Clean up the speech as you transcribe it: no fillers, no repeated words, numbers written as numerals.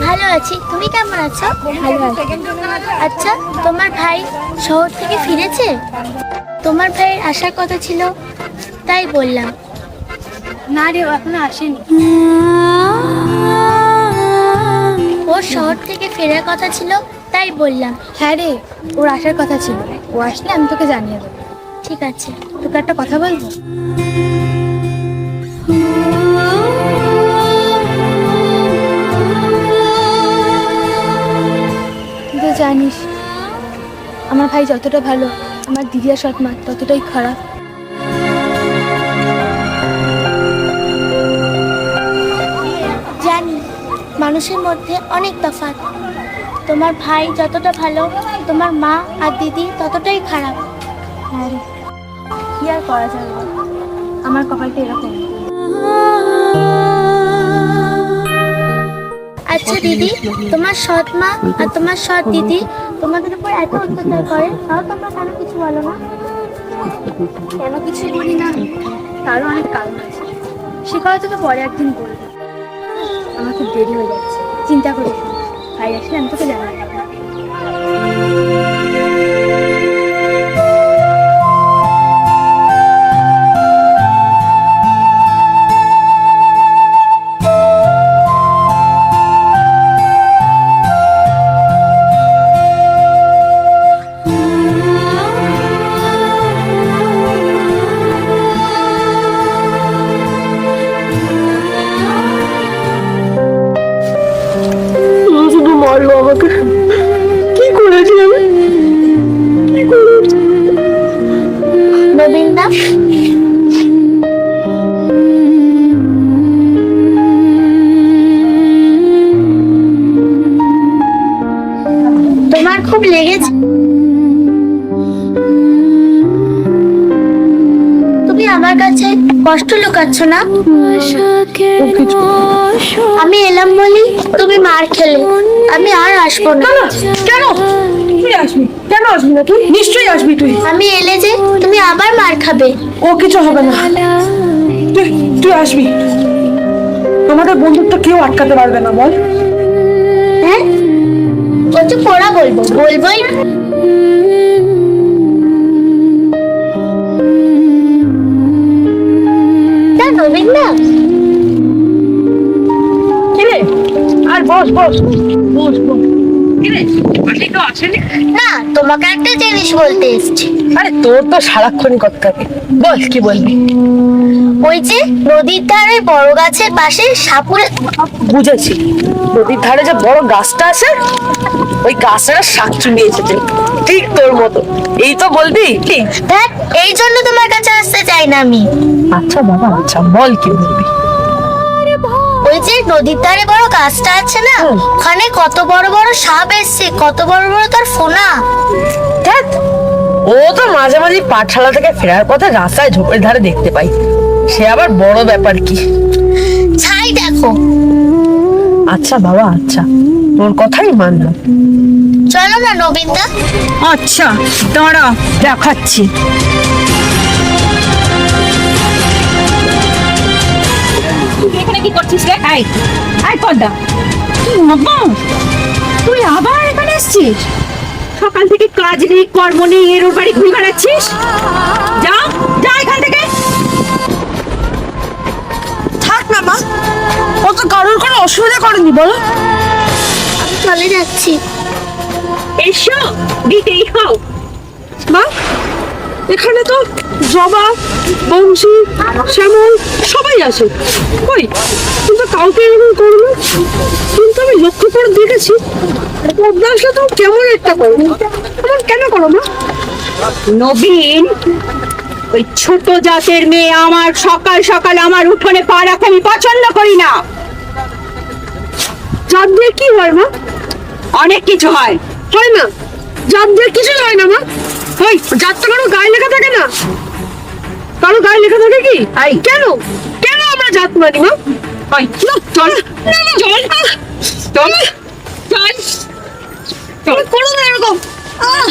ভালো আছি, তুমি কেমন আছো? ভালো আছি। আচ্ছা, তোমার ভাই শহর থেকে ফিরেছে? তোমার ভাইয়ের আসার কথা ছিল তাই বললাম। না রে, এখনো আসেনি। ওর শহর থেকে ফেরার কথা ছিল তাই বললাম। হ্যাঁ রে, ওর আসার কথা ছিল, ও আসলে আমি তোকে জানিয়ে দেবো। ঠিক আছে। তোকে একটা কথা বলবো? তুই তো জানিস আমার ভাই যতটা ভালো, আমার দিদি আর সৎমা ততটাই খারাপ। জানি, মানুষের মধ্যে অনেক তফাৎ। তোমার ভাই যতটা ভালো, তোমার মা আর দিদি ততটাই খারাপ। হ্যাঁ রে, কি আর করা যাবে, আমার কপালটা এরকম। আচ্ছা দিদি, তোমার সৎ মা আর তোমার সৎ দিদি তোমাদের উপর এত অত্যাচার করে, তাও তোমরা কেন কিছু বলো না? কেন কিছু বলি না তারও অনেক কারণ আছে, সে কথা তো পরে একদিন বলবো। আমার খুব দেরি হয়ে যাচ্ছে, চিন্তা করিস না, ভাই আসলে আমি তোকে জানাই। কি করেছি আমি? কষ্ট লুকাচ্ছ না? আমি এলাম বলি তুমি মার খেলে, আমি আর আসবো না। কেন তুই আসবি? কেন আসবি না? তুই নিশ্চয়ই আসবি। তুই আমি এলে যে তুমি আবার মার খাবে। ও কিছু হবে না, তুই তুই আসবি। আমাদের বন্ধুত্ব কেউ আটকাতে পারবে না, বল। হ্যাঁ, ও তো পড়া বলবোই না। তা নবীন না, কিরে আর বস বস বস বস। কিরে আসি তো আসেনি? না তোমাকে একটা জিনিস বলতে এসেছি। আরে তোর তো সারাক্ষণই কথা থাকে, বল কি বলবি। ওই যে নদীর ধারে বড় গাছের পাশে সাপুরে। বুঝেছি, নদীর ধারে যে বড় গাছটা আছে, ওই গাছটা শাকচু নিয়ে এসেছে, ঠিক তোর মতো। এই তো বলবি কি? দেখ, এই জন্য তোমার কাছে আসতে চাই না আমি। আচ্ছা বাবা, আচ্ছা বল কি বলবি। ওই যে নদীর ধারে বড় গাছটা আছে না, ওখানে কত বড় বড় সাপ এসছে, কত বড় বড় তার ফোনা। ধ্যাৎ, ও তো মাঝে মাঝে পাঠশালা থেকে ফেরার পথে রাস্তায় ঝোপের ধারে দেখতে পাই, সে আবার বড় ব্যাপার কি। ছাই দেখো। আচ্ছা বাবা, আচ্ছা তোর কথাই মানলাম। চলো না নবীনদা। আচ্ছা দাঁড়া, দেখাচ্ছি। এখানে কি করছিস রে? আয় আয় পদ্মা, তুই আবার এখানে এসেছিস? সকাল থেকে কাজ নেই, কর্ম নেই, এর ওর বাড়ি ঘুরে বেড়াচ্ছিস। যা যা এখান থেকে। থাক না মা, ও তো কারোর কোনো অসুবিধা করেনি, বলো। আমি চলে যাচ্ছি। এসো দিতেই হোক। মা, এখানে তো জবা, বংশী, শ্যামল সবাই আসে, কই কিন্তু কাউকে এরকম করলো। কিন্তু আমি লক্ষ্য করে দেখেছি পদ্মা আসলে তো কেমন একটা করো। এমন কেন করো মা? নবীন, ওই ছোট জাতের মেয়ে আমার সকাল সকাল আমার উঠোনে পা রাখা আমি পছন্দ করি না। জাত দিয়ে কি হয় মা? অনেক কিছু হয়। হয় না, জাত দিয়ে কিছুই হয় না মা। ওই জাত তো কারো গায়ে লেখা থাকে না। কারো গায়ে লেখা থাকে কি? কেন কেন আমরা জাত মানি মা? ওই না, চল চল চল চল তুমি করো না এরকম। আহ